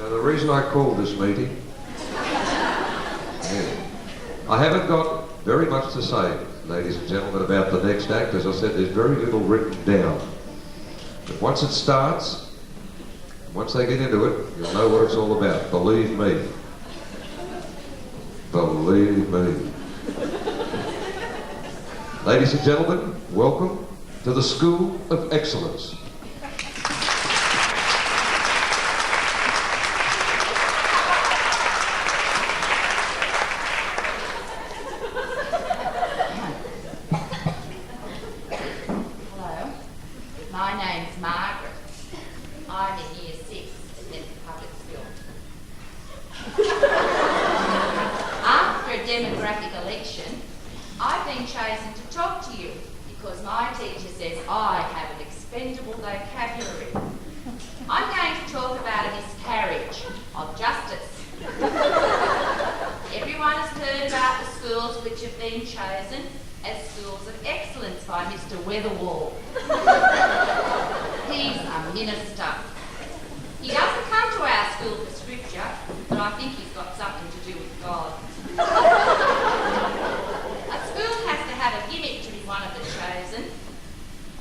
The reason I called this meeting, I haven't got very much to say, ladies and gentlemen, about the next act. As I said, there's very little written down. But once it starts, once they get into it, you'll know what it's all about. Believe me. Believe me. Ladies and gentlemen, welcome to the School of Excellence.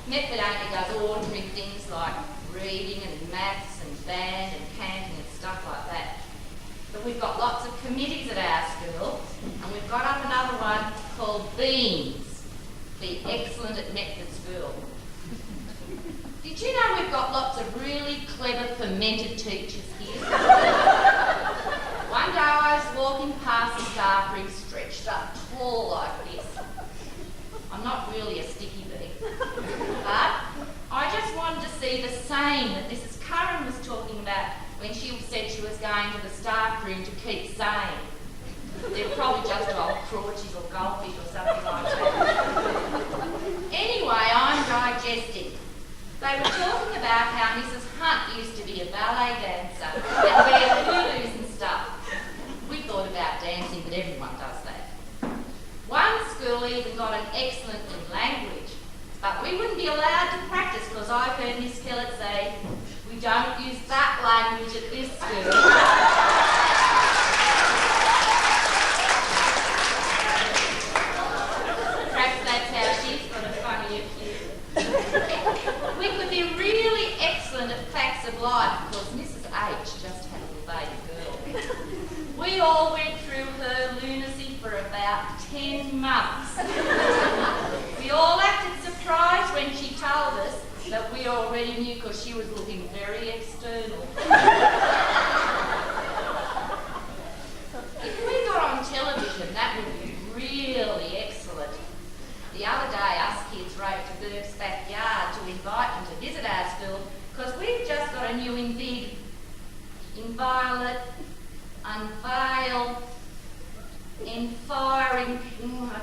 Metford only does ordinary things like reading and maths and band and camping and stuff like that. But we've got lots of committees at our school, and we've got up another one called BEAMS, Be Excellent at Metford School. Did you know we've got lots of really clever fermented teachers here? One day I was walking past the staff room stretched up tall like this. I'm not really a sticky bee, but I just wanted to see the same that Mrs. Curran was talking about when she said she was going to the staff room to keep sane. They're probably just old crotches or goldfish or something like that. Anyway, I'm digesting. They were talking about how Mrs. Hunt used to be a ballet dancer and wear hula-hoos and stuff. We thought about dancing, but everyone does that. One school even got an excellent in language, but we wouldn't be allowed to practice because I've heard Miss Kellett say, we don't use that language at this school. Perhaps that's how she's got a funny view. We could be really excellent at facts of life because Mrs. H just had a little baby girl. We all went through her lunacy for about 10 months. We all acted surprised when she told us that we already knew because she was looking very external. If we got on television, that would be really excellent. The other day, us kids wrote to Burke's backyard to invite them to visit our school because we've just got a new inviolate, unveil, enfiring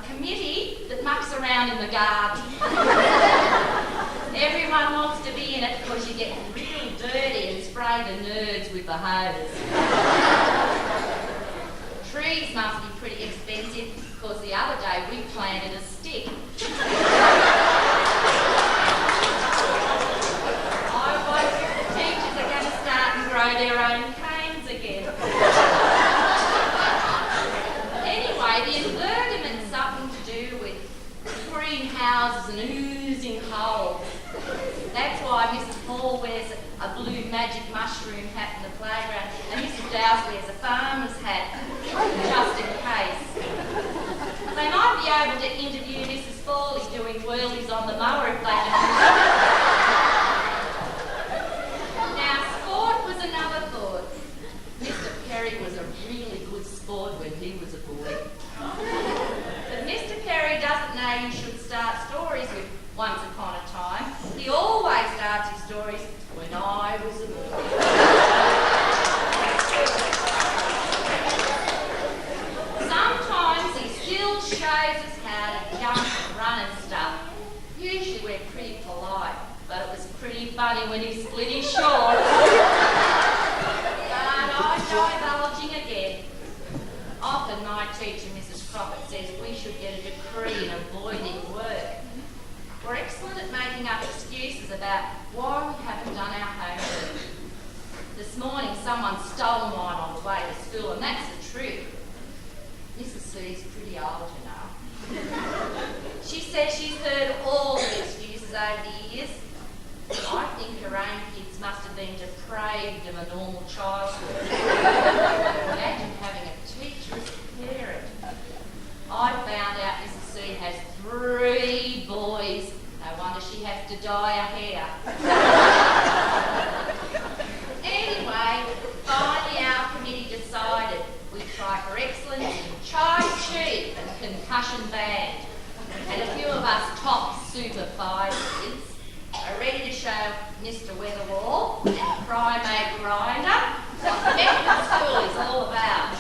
committee that mucks around in the garden. Everyone wants to be in it because you get really dirty and spray the nerds with the hose. Trees must be pretty expensive because the other day we planted a stick. I wonder if the teachers are going to start and grow their own canes again. Anyway, the environment's something to do with greenhouses and oozing holes. That's why Mrs. Hall wears a blue magic mushroom hat in the playground and Mr. Dowse wears a farmer's hat, just in case. They might be able to interview Mrs. Fawley doing whirlies on the mower if they can. Now, sport was another thought. Mr. Perry was a really good sport when he was a boy. But Mr. Perry doesn't know you should start stories with once upon a time. He always starts his stories when I was a boy. Sometimes he still shows us how to jump and run and stuff. Usually we're pretty polite, but it was pretty funny when he split his shorts. But I'm divulging again. Often my teacher, Mrs. Croppett, says we should get a degree in avoiding work. We're excellent at making up excuses about why we haven't done our homework. This morning someone stole mine on the way to school, and that's the truth. Mrs. C's pretty old, you know. She says she's heard all the excuses over the years. I think her own kids must have been depraved of a normal childhood. Imagine having a teacher as a parent. I found out Mrs. C has 3 boys. No wonder she has to dye her hair. Anyway, finally our committee decided we'd try for excellence in Chai Chi and Percussion Band. And a few of us top Super 5 kids are ready to show Mr. Weatherwall and Primate Grinder what Metford School is all about.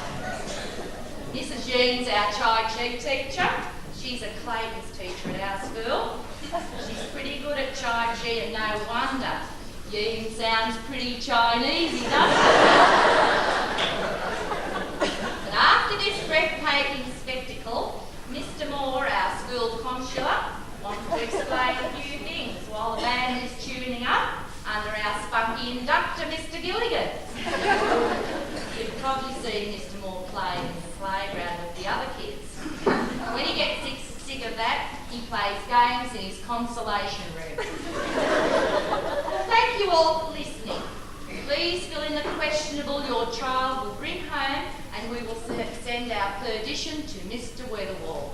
Mrs. Jean's our Chai Chi teacher. She's a Clayton's teacher at our school. She's pretty good at Chai Chi, and no wonder. Yeen sounds pretty Chinese, doesn't it? But after this breathtaking spectacle, Mr. Moore, our school consular, wanted to explain a few things while the band is tuning up under our spunky inductor, Mr. Gilligan. You've probably seen Mr. Moore playing in the playground with the other kids. When he gets sick of that, he plays games in his consolation room. Thank you all for listening. Please fill in the questionable your child will bring home, and we will send our perdition to Mr. Weatherwall.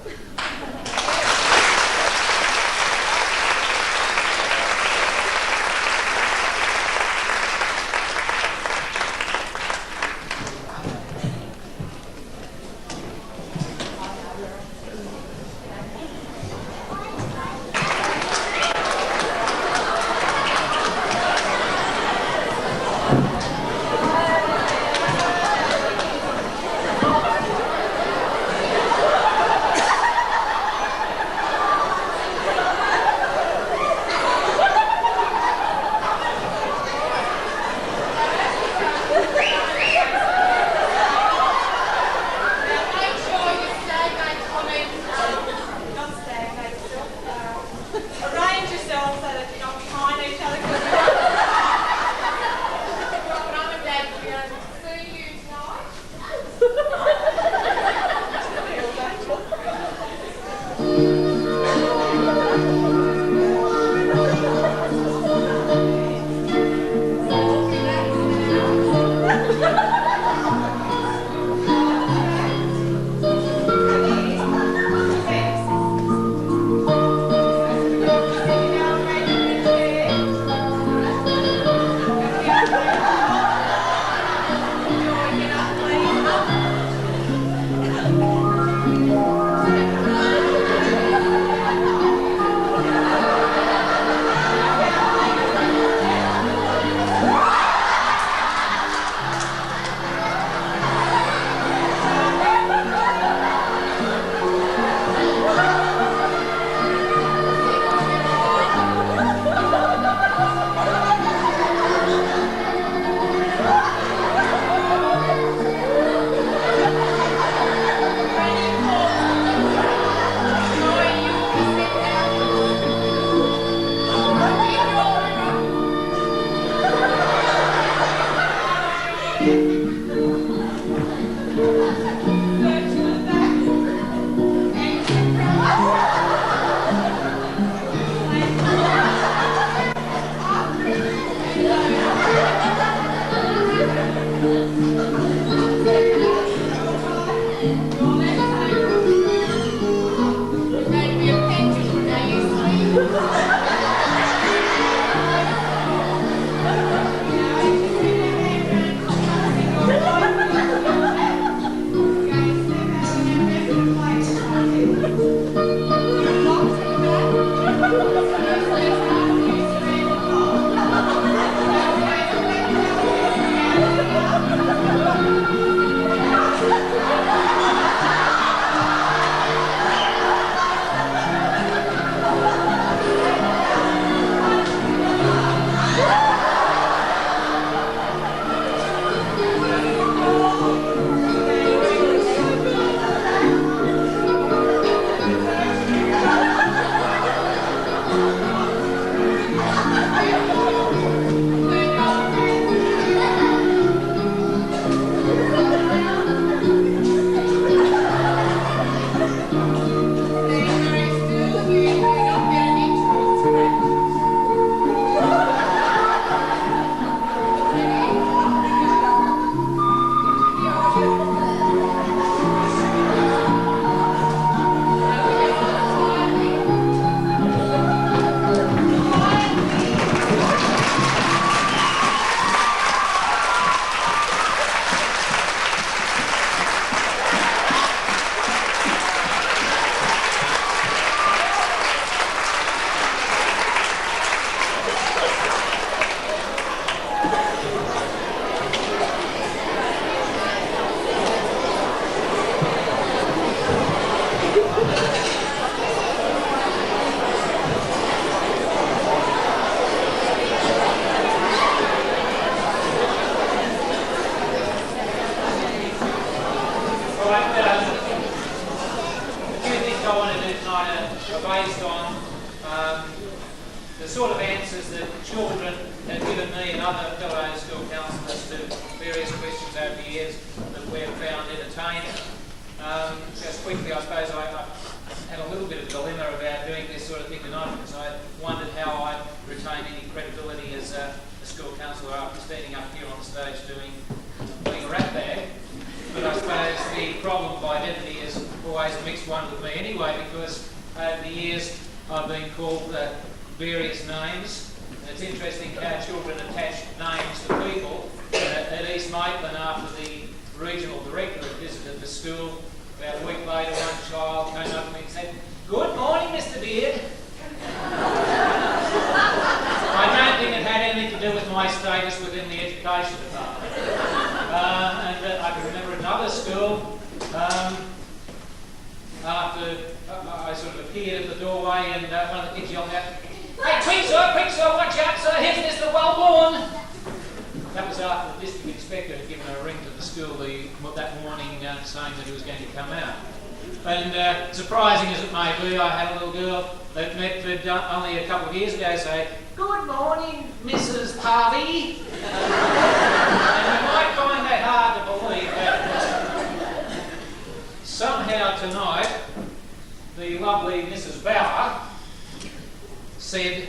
the sort of answers that children have given me and other fellow school counsellors to various questions over the years that we've found entertaining. Just quickly, I suppose I had a little bit of a dilemma about doing this sort of thing tonight because I wondered how I'd retain any credibility as a school counsellor after standing up here on stage doing a rap bag. But I suppose the problem of identity is always a mixed one with me anyway, because over the years I've been called various names. And it's interesting how children attach names to people. At East Maitland, after the regional director had visited the school, about a week later, one child came up to me and said, "Good morning, Mr. Beard." I don't think it had anything to do with my status within the education department. And I can remember another school, after I sort of appeared at the doorway and one of the kids yelled out, "Hey, quick sir, watch out sir, here's Mr. Wellborn." That was after the district inspector had given a ring to the school that morning saying that he was going to come out. And surprising as it may be, I had a little girl at Metford only a couple of years ago say, "Good morning, Mrs. Harvey." And you might find that hard to believe, but somehow tonight, the lovely Mrs. Bauer said,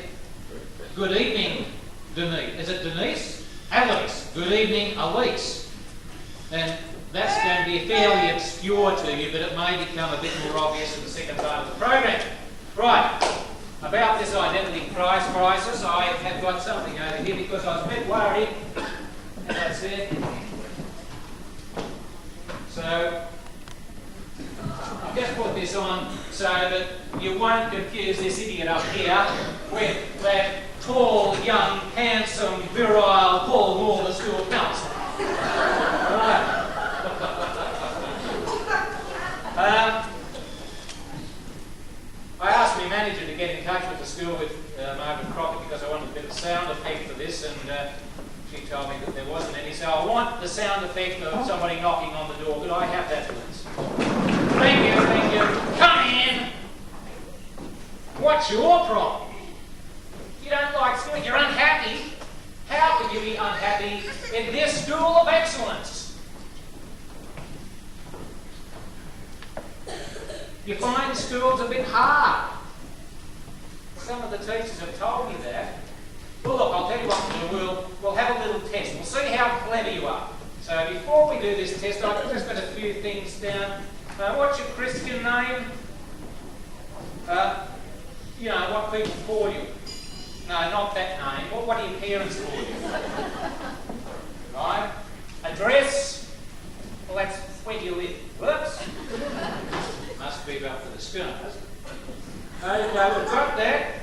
"Good evening, Denise." Is it Denise? Alice. Good evening, Elise. And that's going to be fairly obscure to you, but it may become a bit more obvious in the second part of the program. Right, about this identity crisis, I have got something over here because I was a bit worried, as I said. So, I've just put this on so that you won't confuse this idiot up here with that tall, young, handsome, virile Paul Moore, the school counsellor. Right. I asked my manager to get in touch with the school with Margaret Crocker because I wanted a bit of sound effect for this, and she told me that there wasn't any. So I want the sound effect of somebody knocking on the door. Could I have that, please? Thank you. Come in. What's your problem? You don't like school, you're unhappy. How can you be unhappy in this school of excellence? You find schools a bit hard. Some of the teachers have told me that. Well, look, I'll tell you what we'll do. We'll have a little test. We'll see how clever you are. So before we do this test, I've just got a few things down. What's your Christian name? You know, what people call you. No, not that name. What do your parents call you? Right? Address? Well, that's where do you live? Whoops. Must be about for the schooners. Okay, we've got that.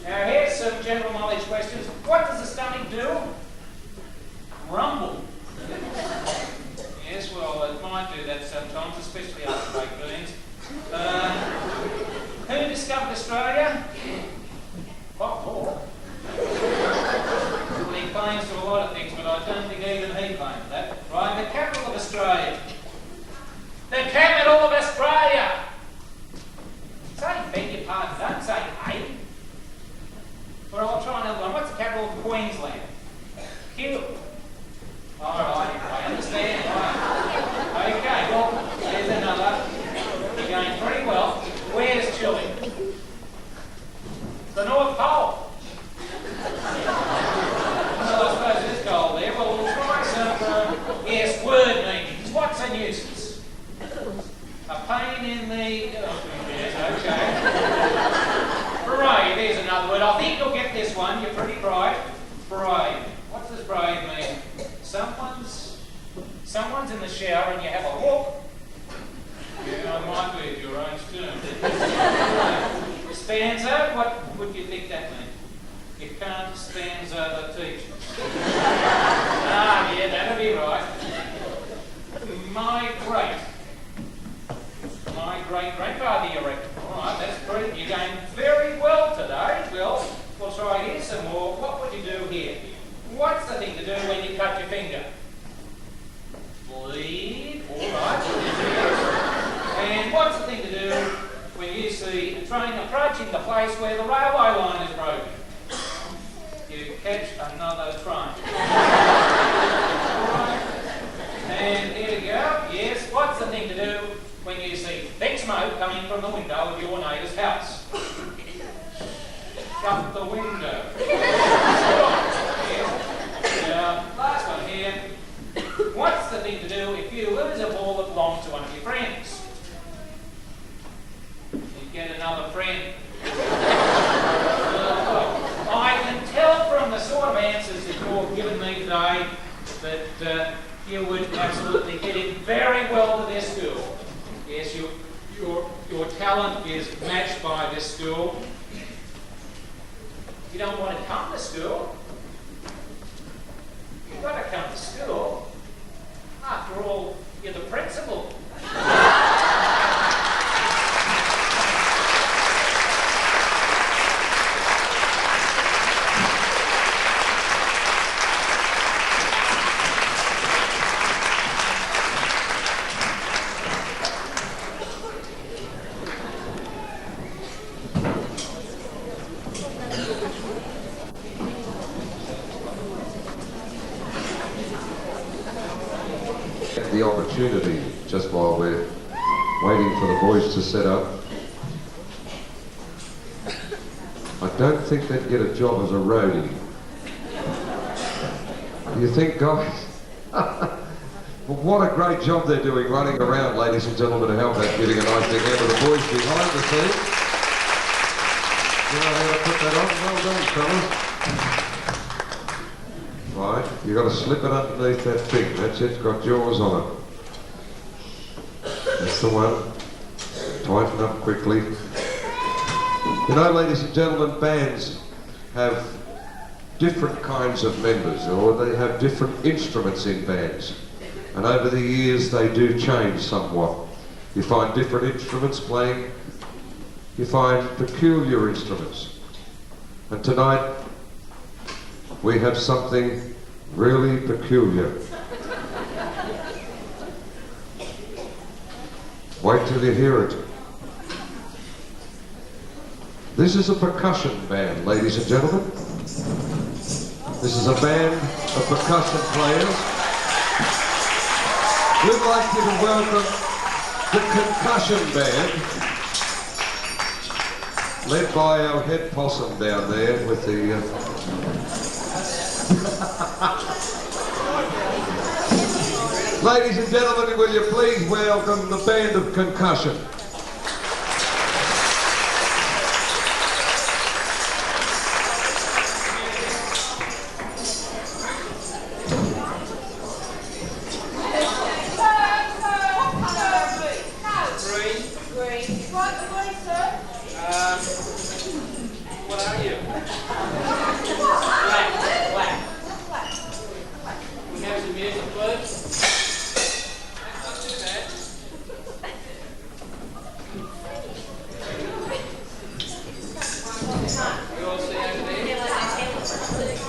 Now here's some general knowledge questions. What does the stomach do? Rumble. Yes, well, it might do that sometimes, especially after baked beans. Who discovered Australia? What more? Well, he claims to a lot of things, but I don't think even he claimed that. Right, the capital of Australia. The capital of Australia! Say, beg your pardon, don't say A. Well, I'll try another one. What's the capital of Queensland? Q. Alright, I understand. Right. Okay, well, there's another. You're going pretty well. Where's Chile? The North Pole. Well, I suppose it is cold there. Well, we'll try some, yes, word meanings. What's a nuisance? A pain in the... Oh, yes, okay. Brave, there's another word. I think you'll get this one. You're pretty bright. Brave. What does brave mean? Someone's in the shower and you have a hook. Yeah, I might be at your own spoon. Stanza, what would you think that means? You can't stanza the teachers. Yeah, that'll be right. My great-grandfather, you reckon? All right, that's pretty. You're going very well today. Well, we'll try here some more. What would you do here? What's the thing to do when you cut your finger? Bleed. All right. And what's the thing to do when you see a train approaching the place where the railway line is broken. You catch another train. Alright. And here we go. Yes, what's the thing to do when you see thick smoke coming from the window of your neighbour's house? Shut the window. Yes. Last one here. What's the thing to do if you lose a ball that belongs to one of your friends? You get another friend. I can tell from the sort of answers that you've given me today that you would absolutely get in very well to this school. Yes, your talent is matched by this school. You don't want to come to school. You've got to come to school. After all, you're the principal. The opportunity, just while we're waiting for the boys to set up. I don't think they'd get a job as a roadie. You think, guys? Well, what a great job they're doing running around, ladies and gentlemen, to help out, giving a nice big hand to the boys behind the scenes. You know how to put that on? Well done, fellas. Right, you've got to slip it underneath that thing. That's it, it's got jaws on it. That's the one. Tighten up quickly. You know, ladies and gentlemen, bands have different kinds of members, or they have different instruments in bands. And over the years, they do change somewhat. You find different instruments playing. You find peculiar instruments. And tonight, we have something really peculiar. Wait till you hear it. This is a percussion band, ladies and gentlemen. This is a band of percussion players. We'd like you to welcome the Concussion Band, led by our head possum down there with the... Ladies and gentlemen, will you please welcome the band of Concussion. What are you? Black. We have some music, please. That's not too bad. You all see over there? That you trying to see over there?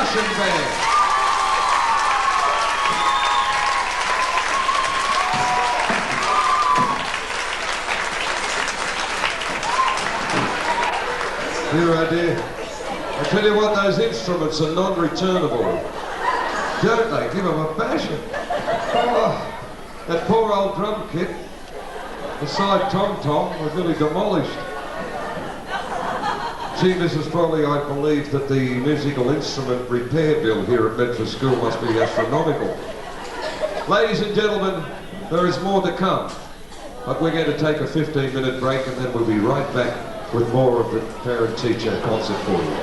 Percussion Band. Dear, oh dear. I tell you what, those instruments are non-returnable. Don't they? Give them a bashing. Oh, that poor old drum kit, the side tom-tom, was nearly demolished. Gee, Mrs. Frawley, I believe that the musical instrument repair bill here at Metford School must be astronomical. Ladies and gentlemen, there is more to come, but we're going to take a 15-minute break and then we'll be right back with more of the parent-teacher concert for you.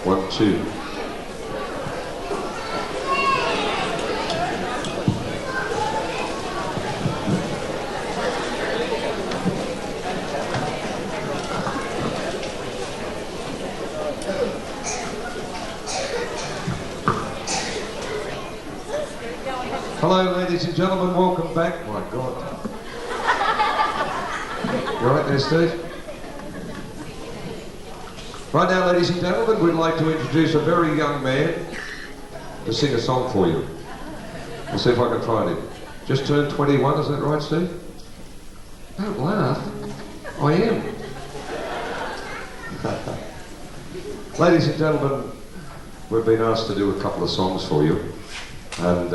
One, two. Hello, ladies and gentlemen, welcome back. My God. You all right there, Steve? Right now, ladies and gentlemen, we'd like to introduce a very young man to sing a song for you. We'll see if I can find him. Just turned 21, is that right, Steve? Don't laugh. I am. Ladies and gentlemen, we've been asked to do a couple of songs for you, and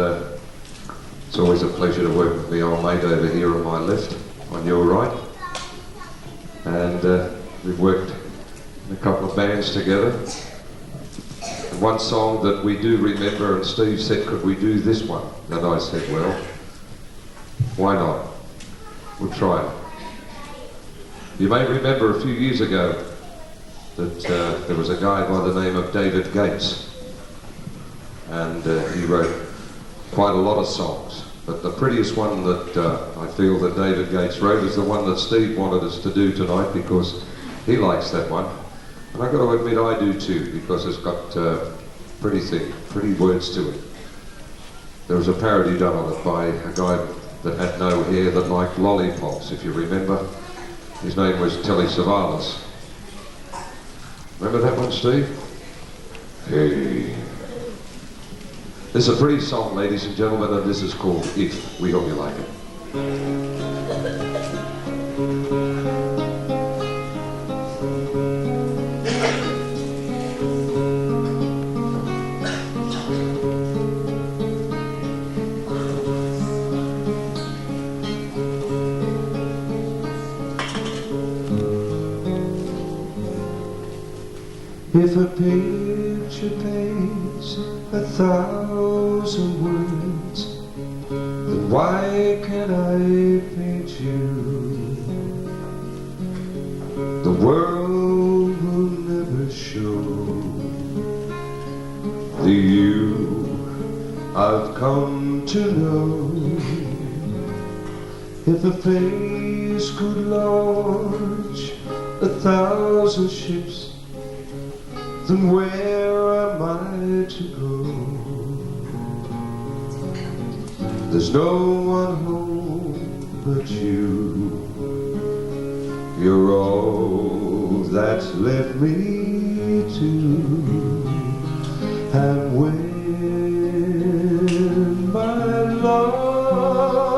it's always a pleasure to work with my old mate over here on my left, on your right. And we've worked in a couple of bands together. And one song that we do remember, and Steve said, could we do this one? And I said, well, why not? We'll try it. You may remember a few years ago that there was a guy by the name of David Gates, and he wrote quite a lot of songs. But the prettiest one that I feel that David Gates wrote is the one that Steve wanted us to do tonight, because he likes that one. And I've got to admit I do too, because it's got pretty words to it. There was a parody done on it by a guy that had no hair that liked lollipops, if you remember. His name was Telly Savalas. Remember that one, Steve? Hey. This is a pretty song, ladies and gentlemen, and this is called If. We hope you like it. If a picture paints 1,000 words, then why can't I paint you? The world will never show the you I've come to know. If a face could launch 1,000 ships, then where am I to go? There's no one home but you. You're all that's left me to. And when my love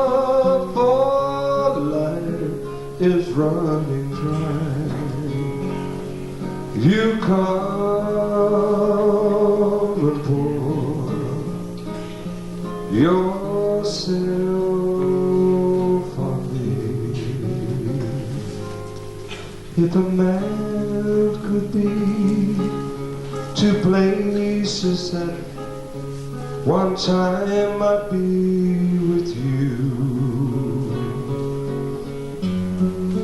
for life is running dry, you come and pour If a man could be two places at one time, I'd be with you.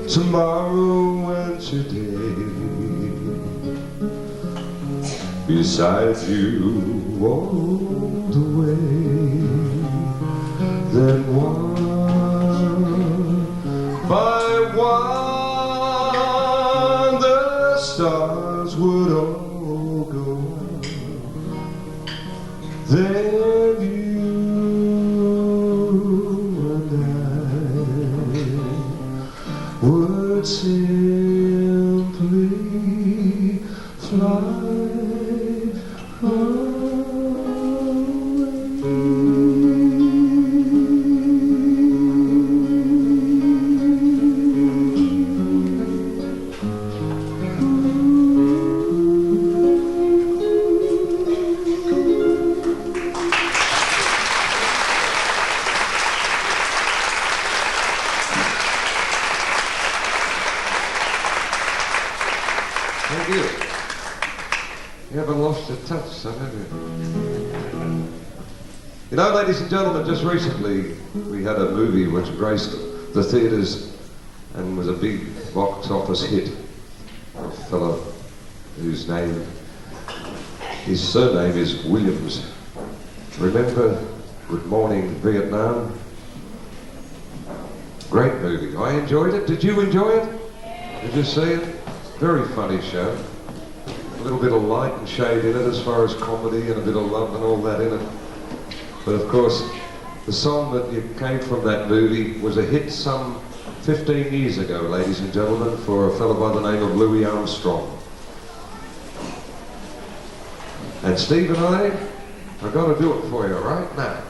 Tomorrow and today, beside you all the way. Then one by one the stars would all go out. Then you and I would simply fly away. Thank you. You haven't lost your touch, son, have you? You know, ladies and gentlemen, just recently we had a movie which graced the theatres and was a big box office hit. A fellow whose his surname is Williams. Remember Good Morning Vietnam? Great movie. I enjoyed it. Did you enjoy it? Did you see it? Very funny show. A little bit of light and shade in it as far as comedy and a bit of love and all that in it. But of course, the song that came from that movie was a hit some 15 years ago, ladies and gentlemen, for a fellow by the name of Louis Armstrong. And Steve and I are going to do it for you right now.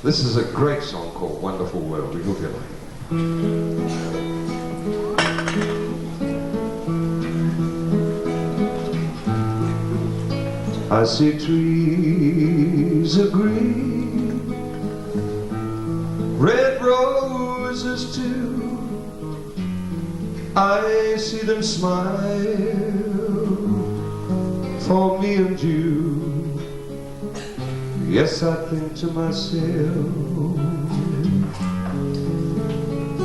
This is a great song called Wonderful World. We hope you like it. I see trees of green, red roses too. I see them smile for me and you. Yes, I think to myself,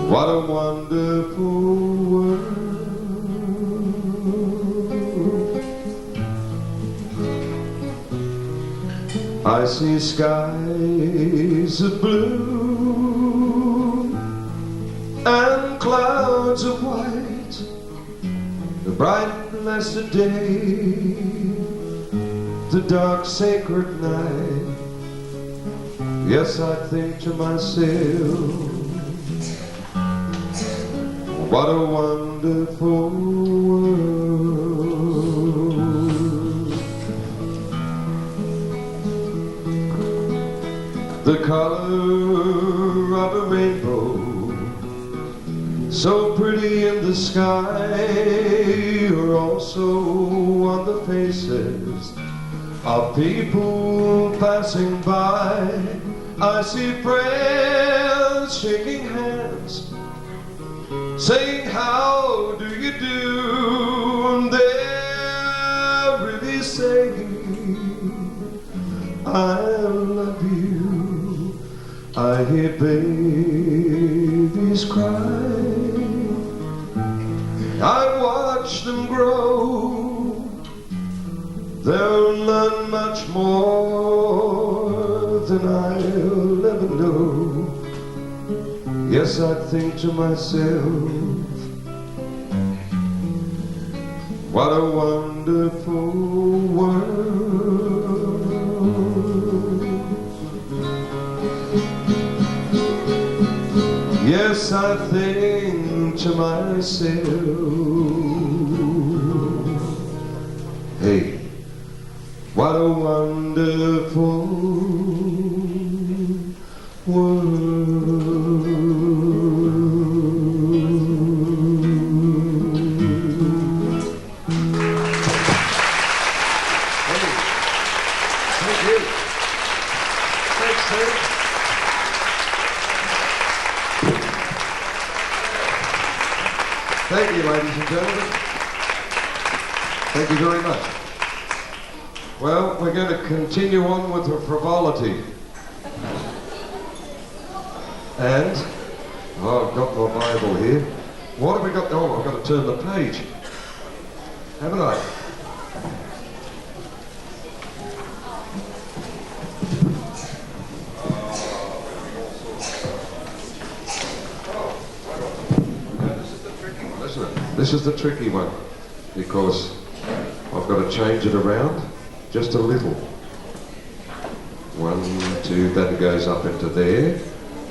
what a wonderful world. I see skies of blue and clouds of white, the bright blessed day, the dark sacred night. Yes, I think to myself, what a wonderful world. The color of a rainbow, so pretty in the sky, are also on the faces of people passing by. I see friends shaking hands, saying how do you do, and they're really saying I love you. I hear babies cry, I watch them grow. They'll learn much more than I'll ever know. Yes, I think to myself, what a wonderful world. Yes, I think to myself, hey, what a wonderful world. Thank you. Thanks, Steve. Thank you, ladies and gentlemen. Thank you very much. Well, we're going to continue on with the frivolity. And, I've got my Bible here. What have we got? Oh, I've got to turn the page. Haven't I? This is the tricky one, because I've got to change it around just a little. 1, 2, that goes up into there.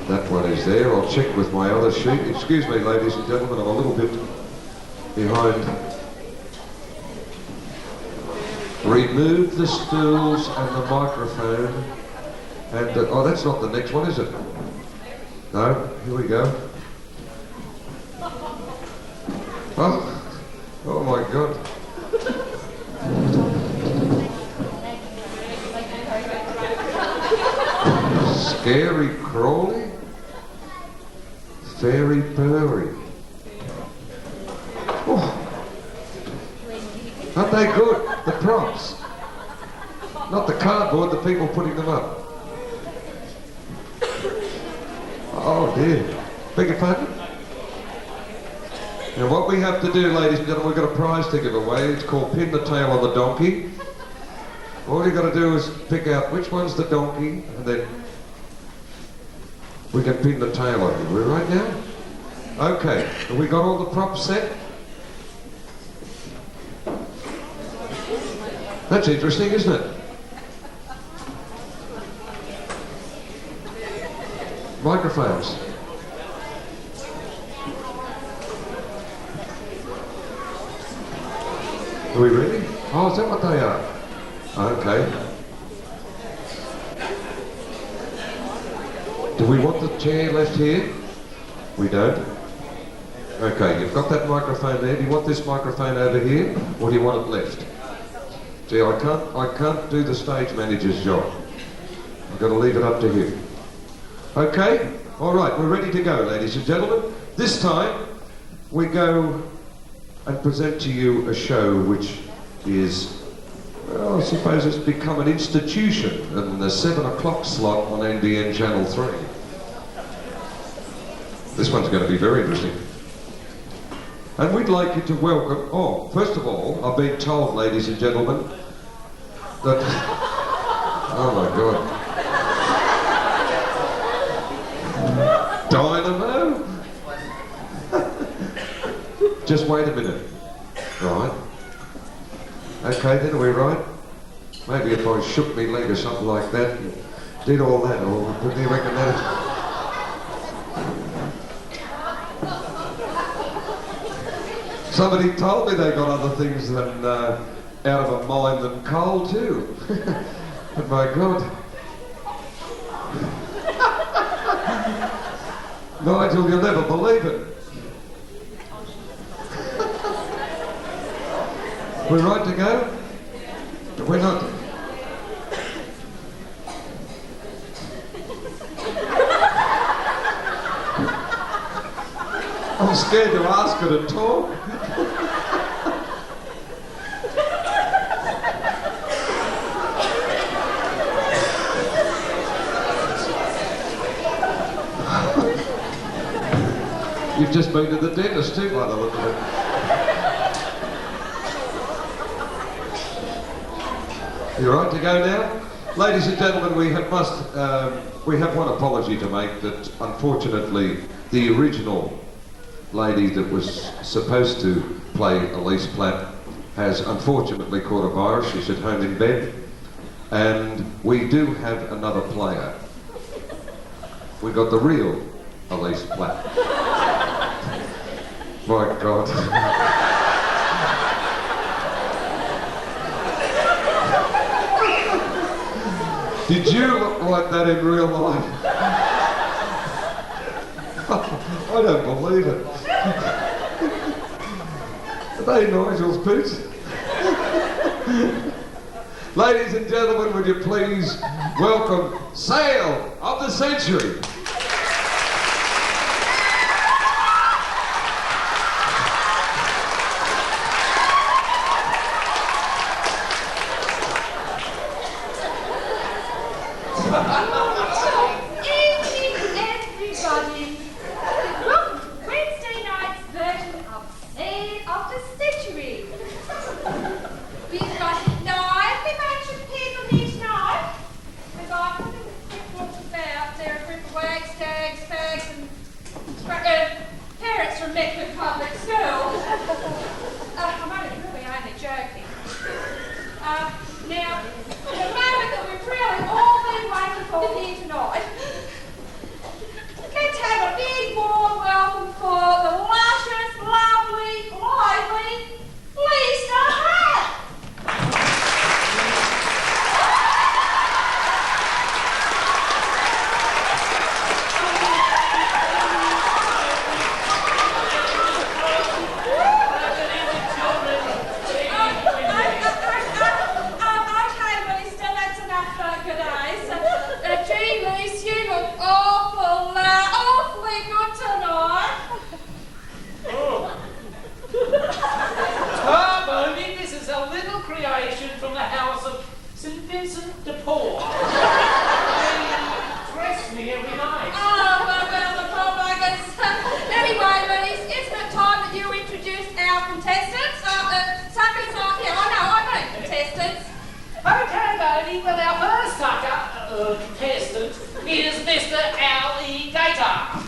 That one is there. I'll check with my other sheet. Excuse me, ladies and gentlemen, I'm a little bit behind. Remove the stools and the microphone. And, oh, that's not the next one, is it? No, here we go. Oh my God. Scary Crawley, Fairy Purry. Oh. Aren't they good? The props. Not the cardboard, the people putting them up. Oh dear. Beg your pardon? Now what we have to do, ladies and gentlemen, we've got a prize to give away. It's called Pin the Tail on the Donkey. All you've got to do is pick out which one's the donkey, and then we can pin the tail on it. We're right now? Okay, have we got all the props set? That's interesting, isn't it? Microphones. Are we ready? Oh, is that what they are? Okay. Do we want the chair left here? We don't. Okay, you've got that microphone there. Do you want this microphone over here, or do you want it left? See, I can't do the stage manager's job. I've got to leave it up to him. Okay? All right, we're ready to go, ladies and gentlemen. This time, we go and present to you a show which is, well, I suppose it's become an institution in the 7 o'clock slot on NBN Channel 3. This one's going to be very interesting. And we'd like you to welcome, oh, first of all, I've been told, ladies and gentlemen, that, oh my God. Dynamo? Just wait a minute. Right. Okay, then, are we right? Maybe if I shook my leg or something like that and did all that, or do you reckon that? Somebody told me they got other things than out of a mine than coal too. But my God. Nigel, you'll never believe it. We're right to go? We're not. I'm scared to ask her to talk. You've just been to the dentist too, by the look of it. You right to go now? Ladies and gentlemen, we have one apology to make, that unfortunately the original lady that was supposed to play Elise Platt has unfortunately caught a virus. She's at home in bed. And we do have another player. We got the real Elise Platt. My God. Did you look like that in real life? I don't believe it. Are they Nigel's boots? Ladies and gentlemen, would you please welcome Sale of the Century. everybody. Welcome to Wednesday night's version of Say of the Century. We've got a lively bunch of people here tonight. We've got a quick walk about there, a group of wags, tags, fags, and parents from Metford Public School. I'm only joking. Now, the moment that we've really all been waiting for here tonight, let's have a big warm welcome for the luscious, lovely, lively Lisa Hart. From the house of St. Vincent de Paul. They dress me every night. Oh, well, the poor buggers. Anyway, ladies, isn't it time that you introduced our contestants? Suckers are here. I know contestants. Okay, Bodie, well, our first contestant is Mr. Alligator.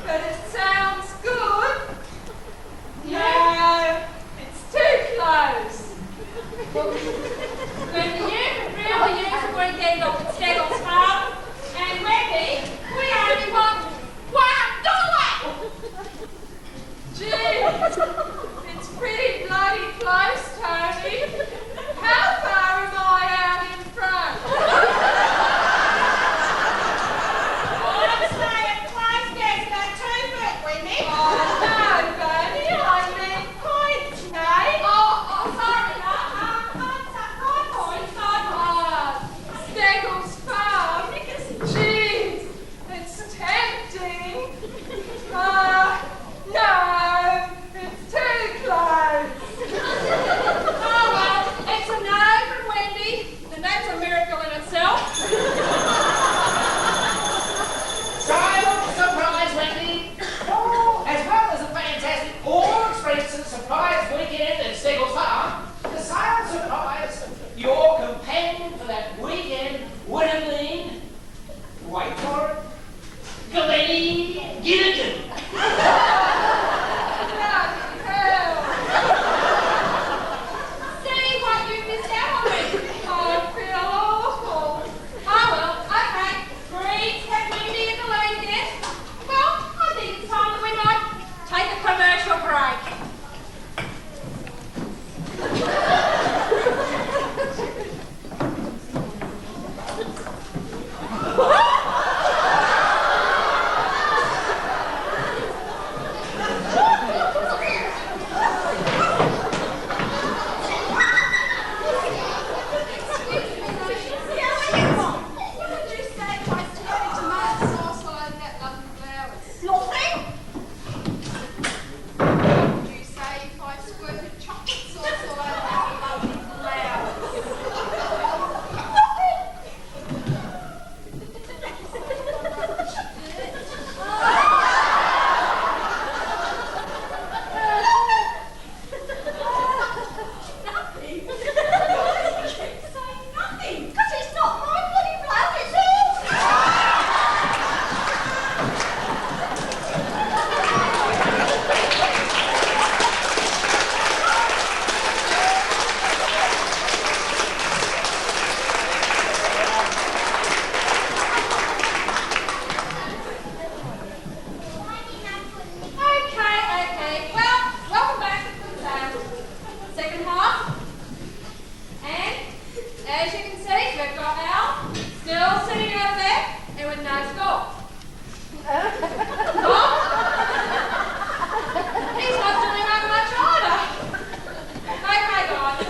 But it sounds good. Yeah. But you could really use a weekend off at Steggles Farm. And Wendy, we only want $1. Gee, it's pretty bloody close, Tony. How far am I out in front? I'm saying close guess about 2 foot, Wendy. Oh, no, Bernie, I meant points, eh? Oh, sorry, Steggles Farm. Jeez, it's tempting. No, it's too close. Oh, well, it's a no from Wendy, and that's a miracle in itself. Silent surprise, Wendy. Oh, as well as a fantastic all-expensive surprise weekend at Steggles Farm, the silent surprise, your companion for that weekend would have been, wait for it, Glennie Gilligan. Bloody hell. See what you missed out on me. I feel awful. Oh well, okay. Breeds have Wendy in the lead again. Well, I think it's time that we might take a commercial break. Okay. Well, welcome back to the second half. And as you can see, we've got Al still sitting over there and with no score. He's not doing that much either. Okay, guys.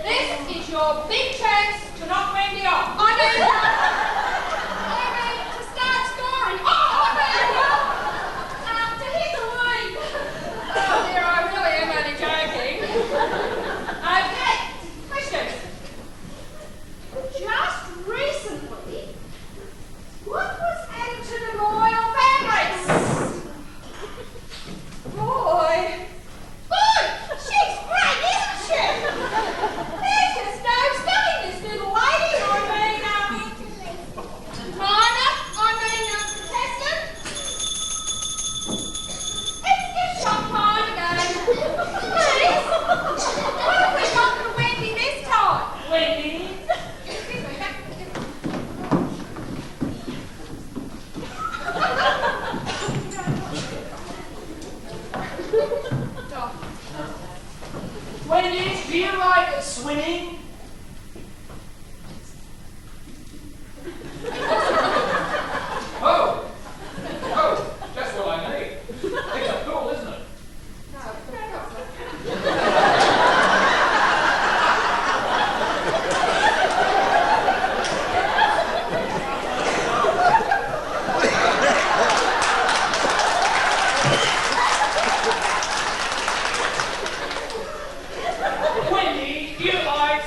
This is your big chance to knock Wendy off. I mean, to start scoring. To hit the lead. Oh dear, I really am only joking. Okay, questions. Just recently, what was added to the royal families? Boy, she's great, isn't she? There's just no stopping this little lady. Contestant. It's shot time again. Please, what have we got for Wendy this time? Wendy? Wendy, do you like swimming? Oh, just what I need. It's a pool, isn't it? Wendy, do you like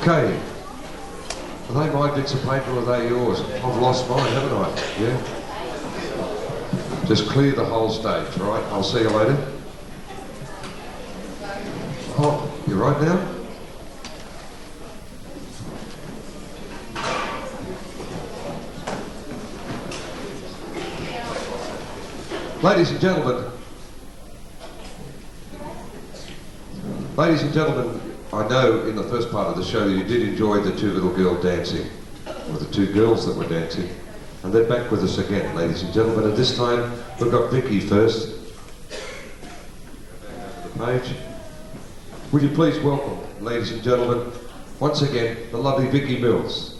Okay. Are they my bits of paper or are they yours? I've lost mine, haven't I? Yeah. Just clear the whole stage, right? I'll see you later. Oh, you right now? Ladies and gentlemen, I know in the first part of the show you did enjoy the two little girls dancing, or the two girls that were dancing, and they're back with us again, ladies and gentlemen, and this time we've got Vicky first. The page. Will you please welcome, ladies and gentlemen, once again, the lovely Vicky Mills.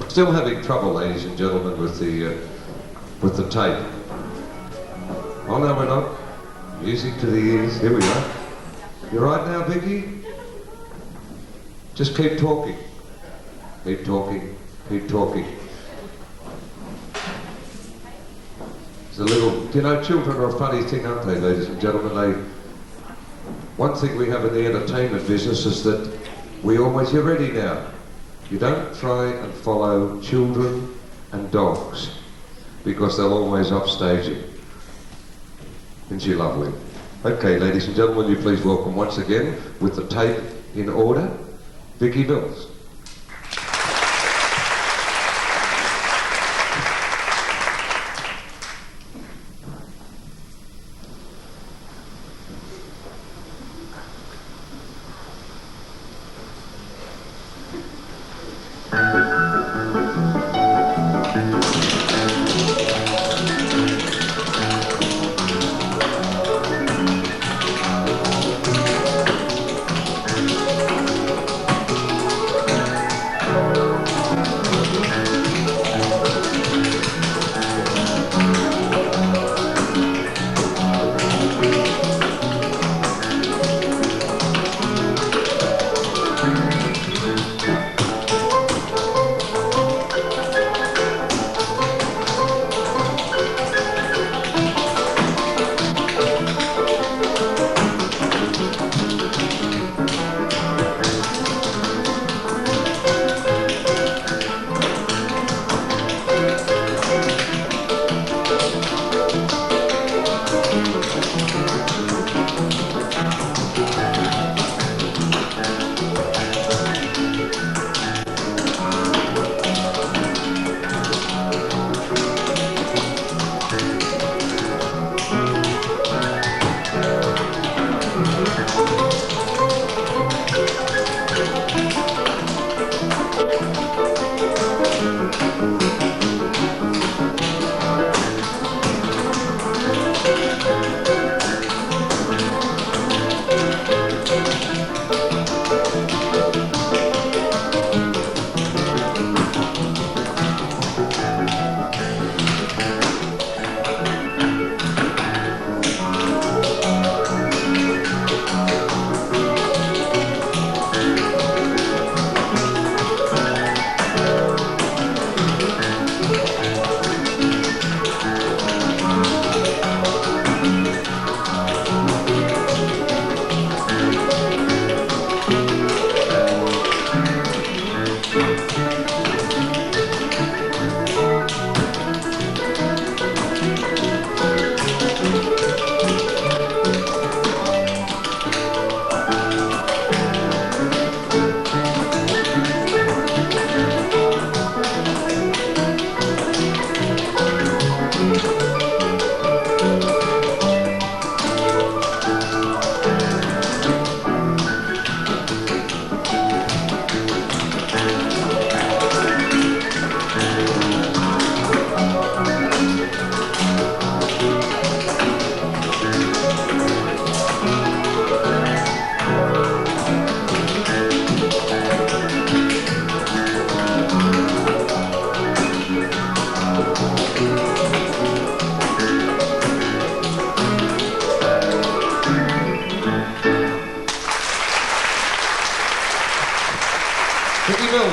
Still having trouble, ladies and gentlemen, with the tape. Oh no, we're not. Music to the ears. Here we are. You right now, Vicky? Just keep talking. Keep talking. Keep talking. It's a little. You know, children are a funny thing, aren't they, ladies and gentlemen? One thing we have in the entertainment business is that we always. You're ready now. You don't try and follow children and dogs because they'll always upstage you. Isn't she lovely? Okay, ladies and gentlemen, you please welcome once again, with the tape in order, Vicky Mills.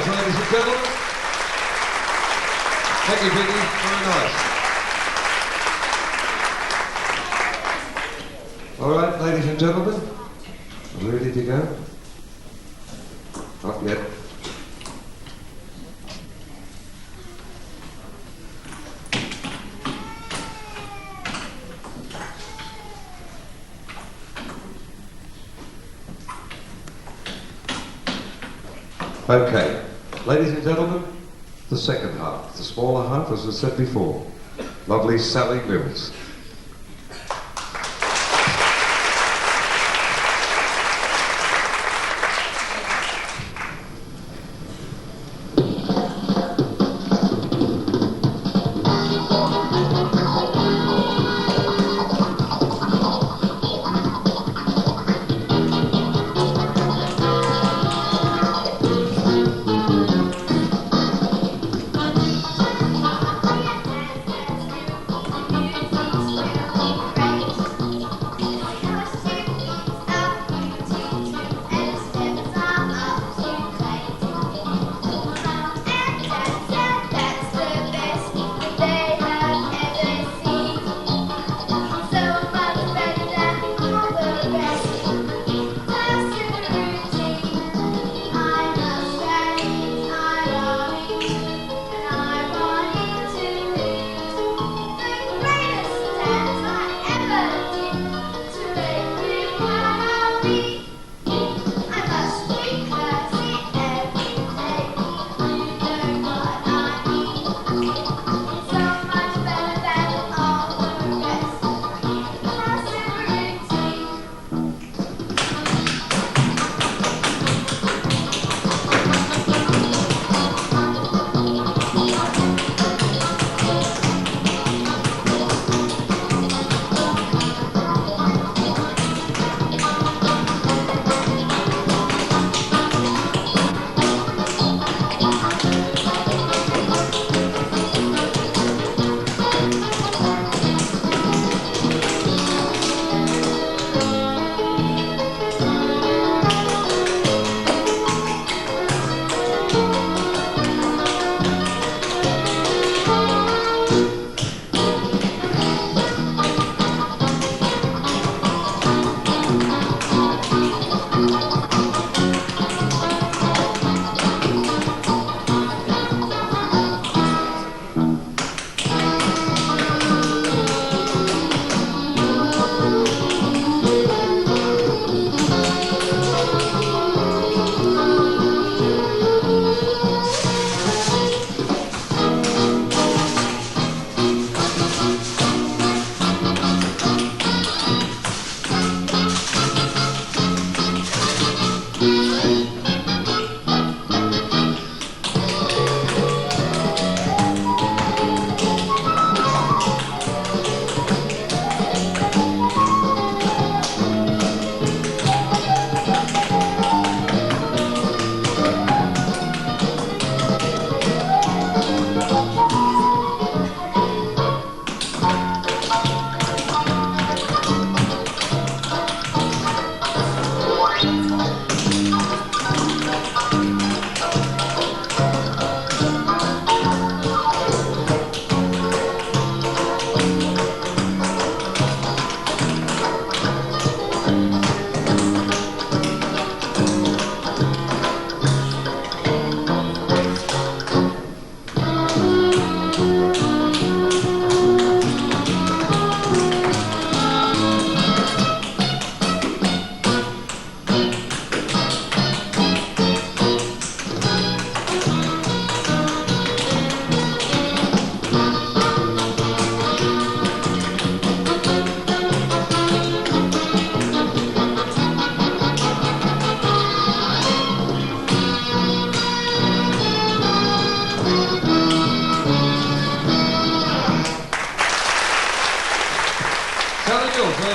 applause, ladies and gentlemen. Thank you, Vicky. Very nice. All right, ladies and gentlemen, are we ready to go? Not yet. Okay, ladies and gentlemen, the second half, the smaller half, as I said before, lovely Sally Mills.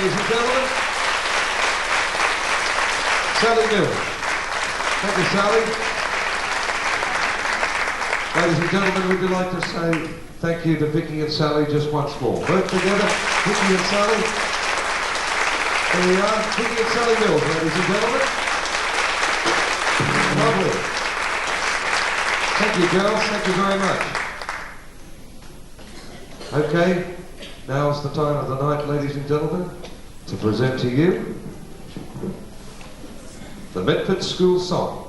ladies and gentlemen. Sally Mills. Thank you, Sally. Ladies and gentlemen, would you like to say thank you to Vicky and Sally just once more? Work together, Vicky and Sally. There we are, Vicky and Sally Mills, ladies and gentlemen. Lovely. Thank you, girls. Thank you very much. Okay, now's the time of the night, ladies and gentlemen, to present to you the Metford School Song.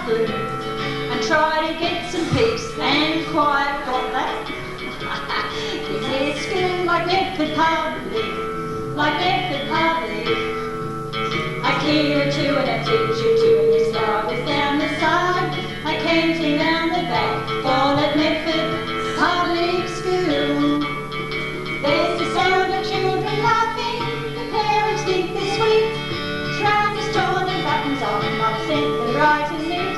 And try to get some peace and quiet, got that? Give me a school like Metford Public, like Metford Public. A key or two and a teacher too, and your star is down the side, a canteen down the back, all at Metford Public School. There's the sound of children laughing, the parents think they're sweet, trousers torn and buttons off, mum sent them right and neat.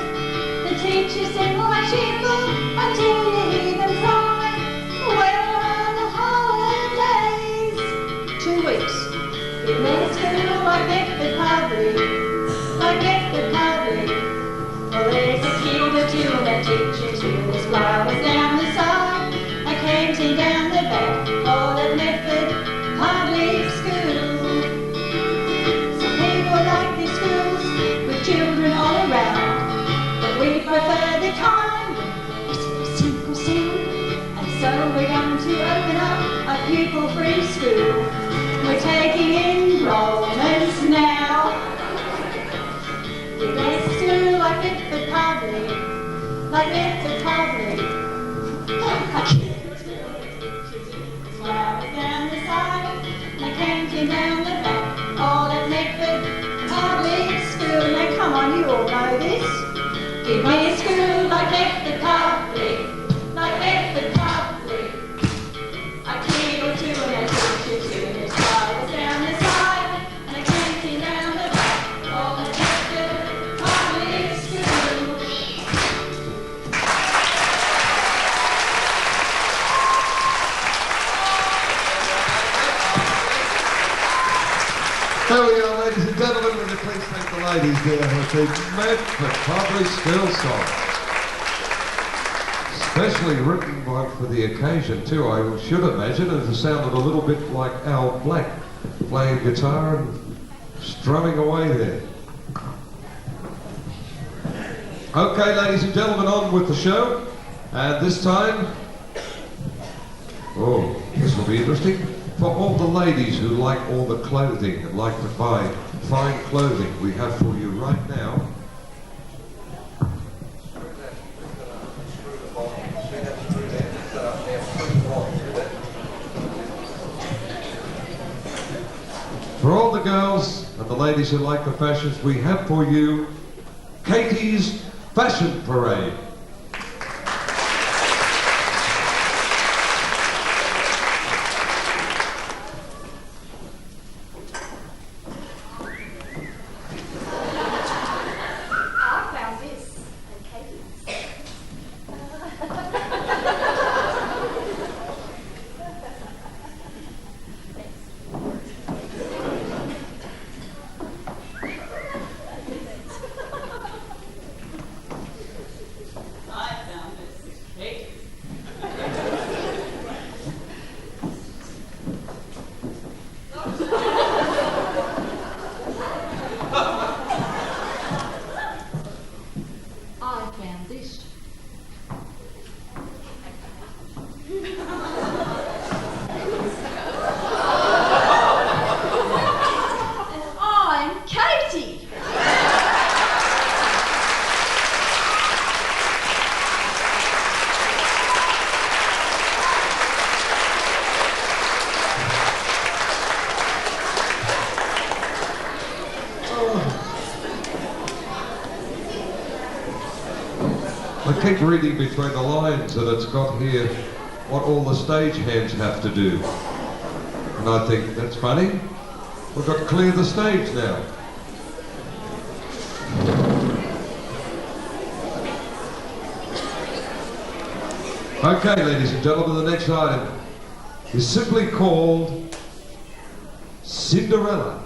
The teacher said, "Why cheerful until you hear them cry? Where are the holidays?" 2 weeks. Give me a school like Metford Public, like Metford Public. Well, there's a key or two and a teacher too. There's flowers down the side, a canteen down the back, all at Metford Public School. Some people like these schools with children all around. We prefer the time when it's a simple sound, and so we're going to open up a pupil-free school. We're taking enrollments now. Give us a school like Metford Public, like Metford Public. Flowers down the side, a canteen down the back, all at Metford Public School. Now come on, you all know this. Give me a school like Metford Public, like Metford Public. A key or two and a teacher too, and there's flowers down the side, and a canteen down the back, all at Metford Public School. There we are, ladies and gentlemen. Will you please thank the ladies there with the Metford Public School Song. Specially written one for the occasion too, I should imagine. It sounded a little bit like Al Black playing guitar and strumming away there. Okay, ladies and gentlemen, on with the show. And this time, oh, this will be interesting. For all the ladies who like all the clothing and like to buy fine clothing, we have for you right now. For all the girls and the ladies who like the fashions, we have for you Katie's Fashion Parade. keep reading between the lines that it's got here what all the stage hands have to do. And I think, that's funny. We've got to clear the stage now. Okay, ladies and gentlemen, the next item is simply called Cinderella.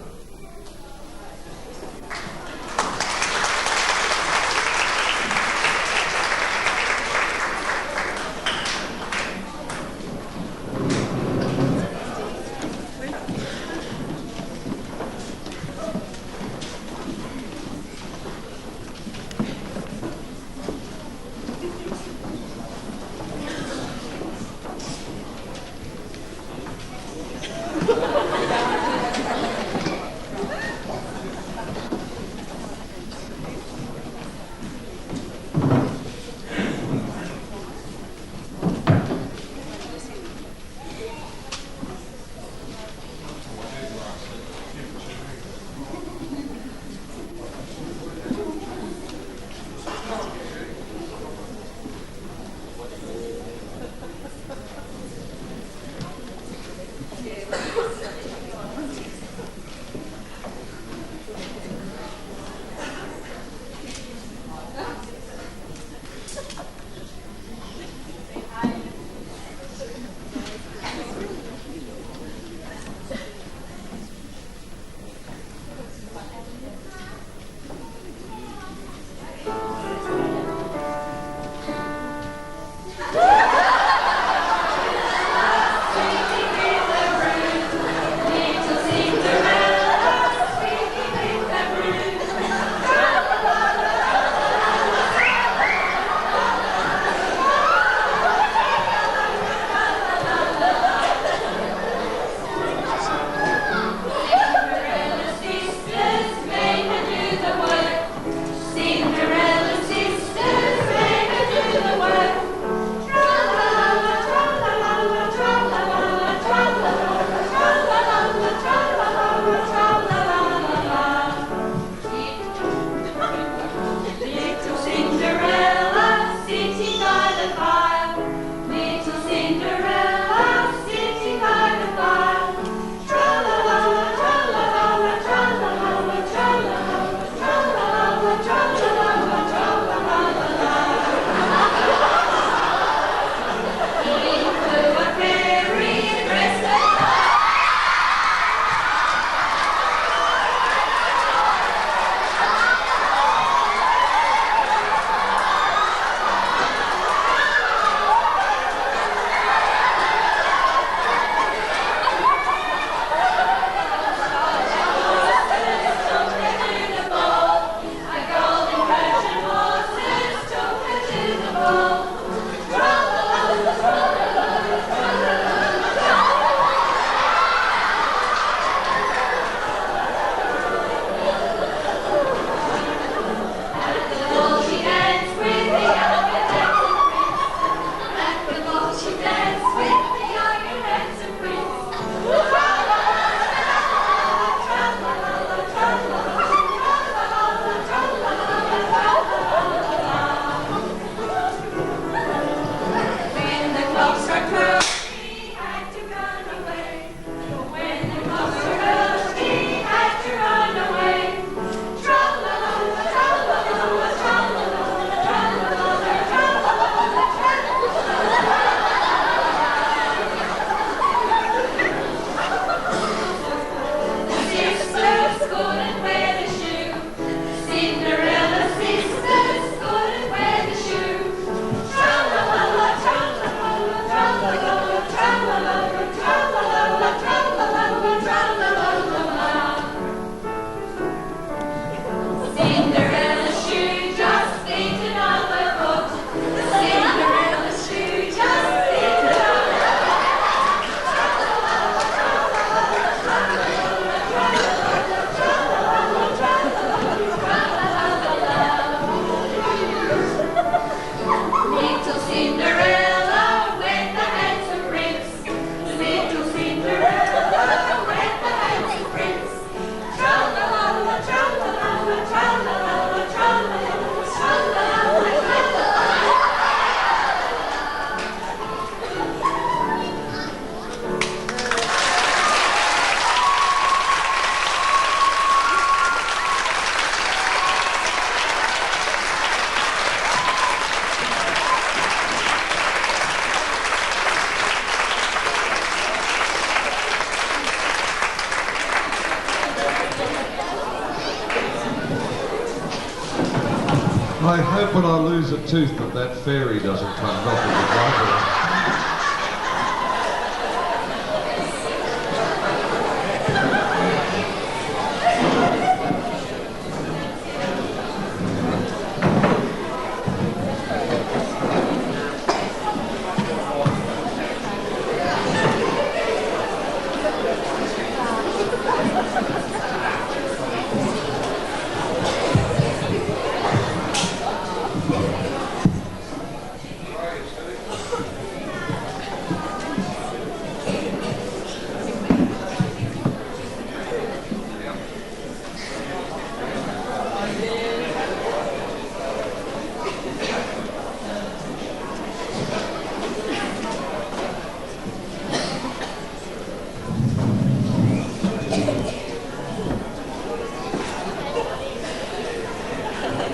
I hope when I lose a tooth that fairy doesn't come knocking the Bible.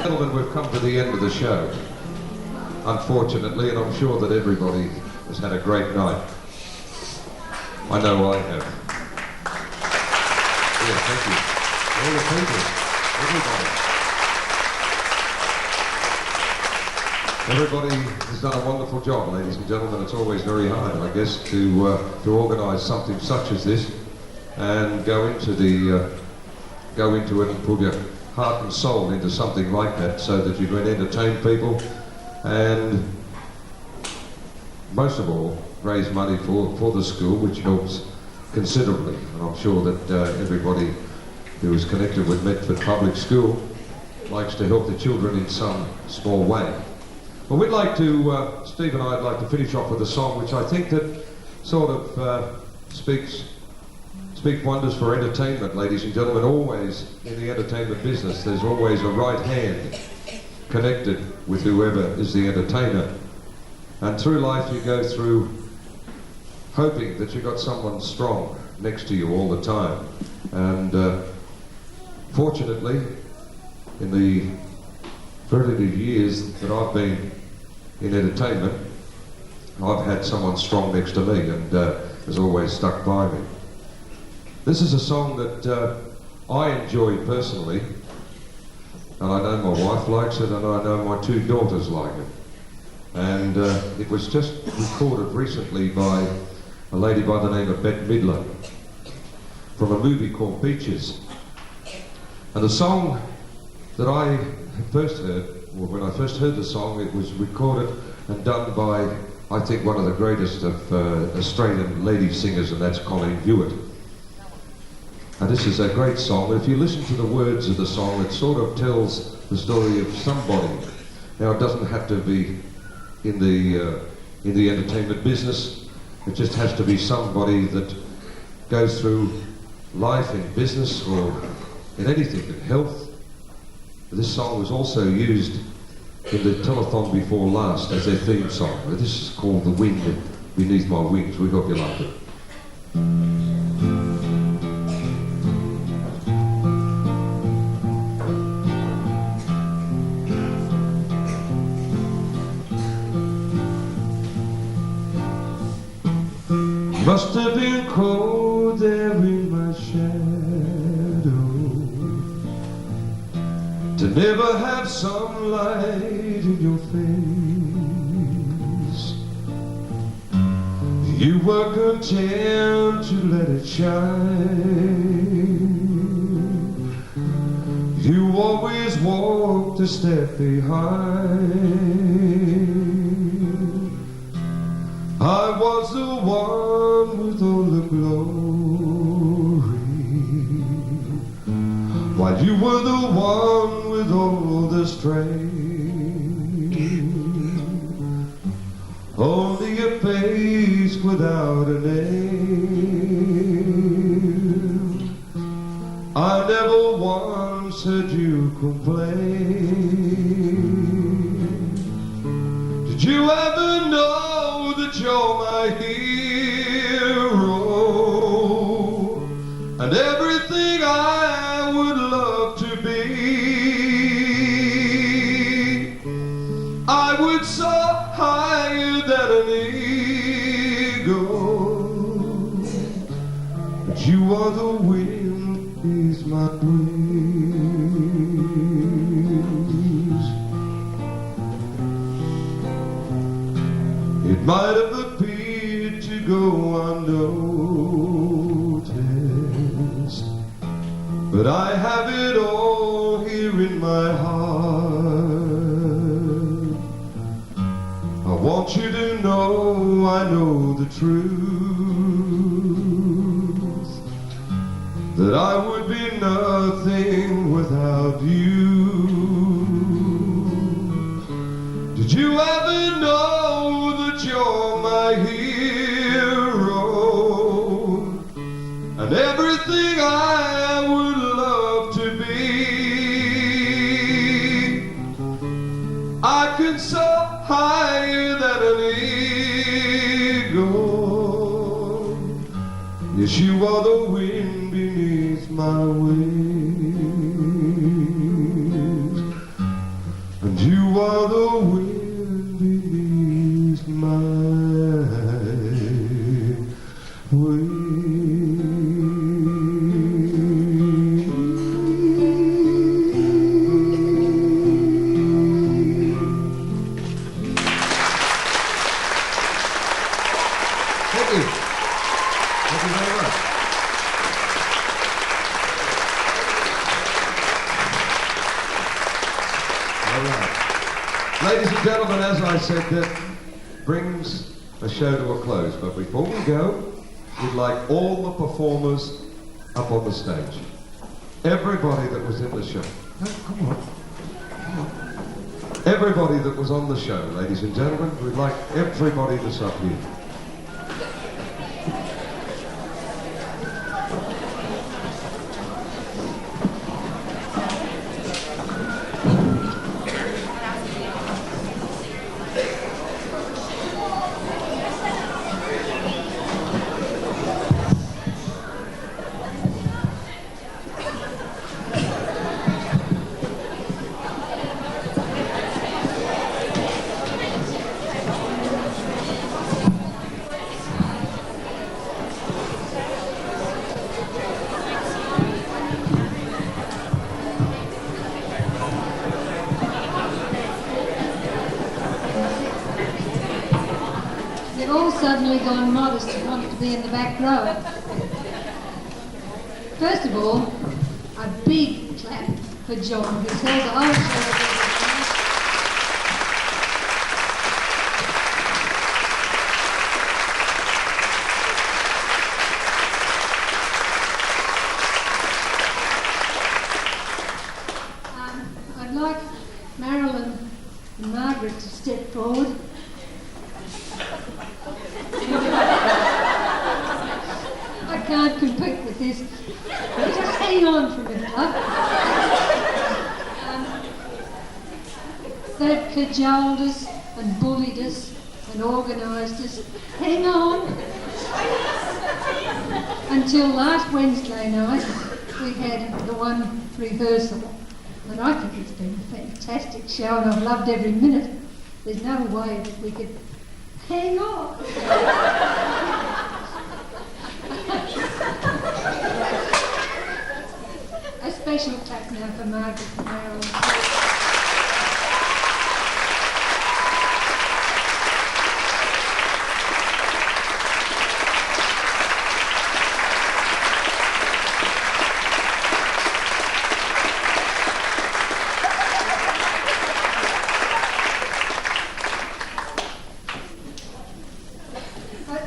Gentlemen, we've come to the end of the show, unfortunately, and I'm sure that everybody has had a great night. I know I have. Yeah, thank you. All the people, everybody. Everybody has done a wonderful job, ladies and gentlemen. It's always very hard, I guess, to organise something such as this and go into it and put your heart and soul into something like that so that you can entertain people and most of all raise money for the school, which helps considerably. And I'm sure that everybody who is connected with Metford Public School likes to help the children in some small way. Well, we'd like to, Steve and I'd like to finish off with a song which I think that sort of speak wonders for entertainment, ladies and gentlemen. Always in the entertainment business, there's always a right hand connected with whoever is the entertainer. And through life you go through hoping that you've got someone strong next to you all the time. And fortunately, in the 32 years that I've been in entertainment, I've had someone strong next to me and has always stuck by me. This is a song that I enjoy personally, and I know my wife likes it, and I know my two daughters like it. And it was just recorded recently by a lady by the name of Bette Midler from a movie called Beaches. And the song that I first heard, well, when I first heard the song, it was recorded and done by, I think, one of the greatest of Australian lady singers, and that's Colleen Hewitt. And this is a great song. If you listen to the words of the song, it sort of tells the story of somebody. Now, it doesn't have to be in the entertainment business. It just has to be somebody that goes through life in business or in anything, in health. This song was also used in the telethon before last as their theme song. This is called The Wind Beneath My Wings. We hope you like it. Must have been cold there in my shadow to never have sunlight in your face. You were content to let it shine. You always walked a step behind. I was the one with all the glory, while you were the one with all the strength. Only a face without a name. I never once heard you complain. Did you ever know that you're my hero and everything I would love to be? I would soar higher than an eagle, but you are the wind beneath my wings. but I have it all here in my heart. I want you to know I know the truth, that I would be nothing without you. Did you ever know that you're my hero and everything I would love to be? I can soar higher than an eagle. Yes, you are the wind beneath my wings, and you are the wind beneath my wings. Thank you. Thank you very much. All right. Ladies and gentlemen, as I said, that brings a show to a close. But before we go, we'd like all the performers up on the stage. Everybody that was in the show. No, come on. Come on. Everybody that was on the show, ladies and gentlemen, we'd like everybody that's up here. They've all suddenly gone modest and wanted to be in the back row. First of all, a big clap for John, who's held the whole show together. I'd like Marilyn and Margaret to step forward. I can't compete with this. Just hang on for a minute, love. They've cajoled us and bullied us and organised us. Hang on. Until last Wednesday night, we had the one rehearsal. And I think it's been a fantastic show and I've loved every minute. There's no way that we could hang on. A special clap now for Margaret and Marilyn.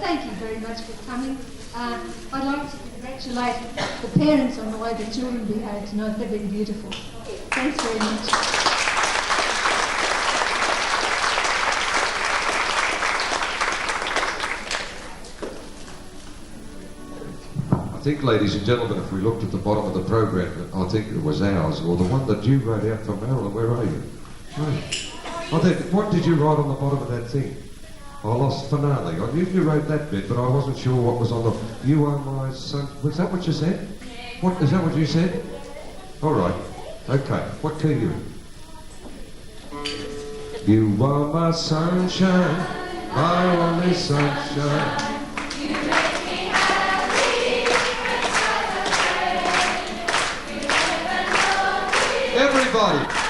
Thank you very much for coming. I'd like to congratulate the parents on the way the children behaved tonight. They've been beautiful. Thanks very much. I think, ladies and gentlemen, if we looked at the bottom of the program, I think it was ours, or the one that you wrote out for Marilyn. Where are you? What did you write on the bottom of that thing? I lost finale. I knew you wrote that bit, but I wasn't sure what was on the... You are my son... Was that what you said? What, is that what you said? All right. Okay. What key are you in? You are my sunshine, my only sunshine. Everybody.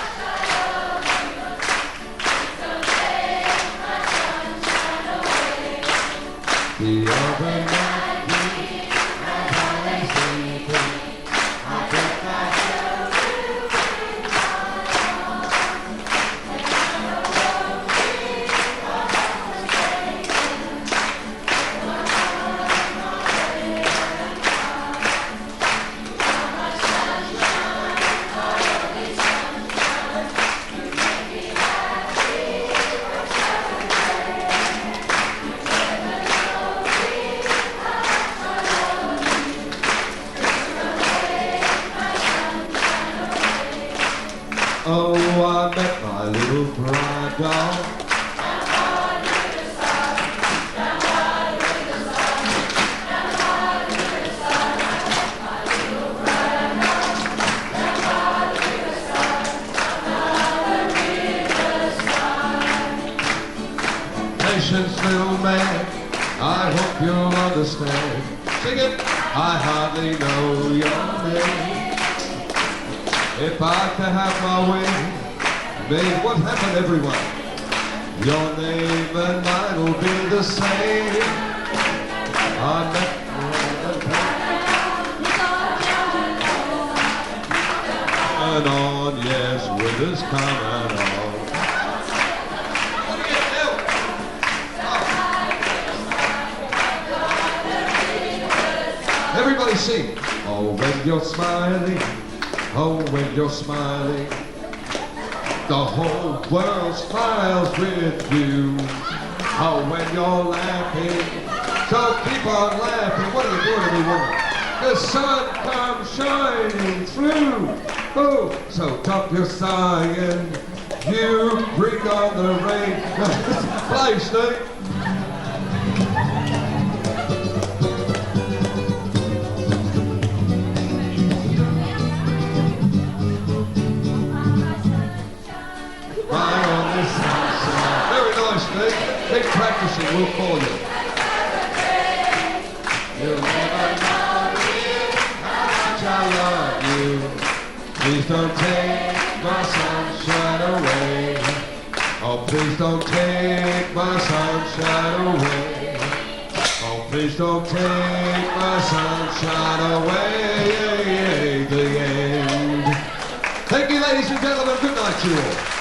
The other night, I Oh, I met my little bride doll. Patience, little man, I hope you'll understand. Sing it! I hardly know your name. If I could have my way, babe, what happened, everyone? Your name and mine will be the same. I met and on, yes, winter's coming on. Everybody sing. Oh, when you're smiling, oh, when you're smiling, the whole world smiles with you. Oh, when you're laughing, so keep on laughing. What are you doing to me, woman? The sun comes shining through. Oh, so stop your sighing. You bring on the rain. Play, Steve. Very nice, Steve. Keep practicing, we'll call you. You'll never know how much I love you. Please don't take my sunshine away. Oh, please don't take my sunshine away. Oh, please don't take my sunshine away. The end. Thank you, ladies and gentlemen. Good night to you all.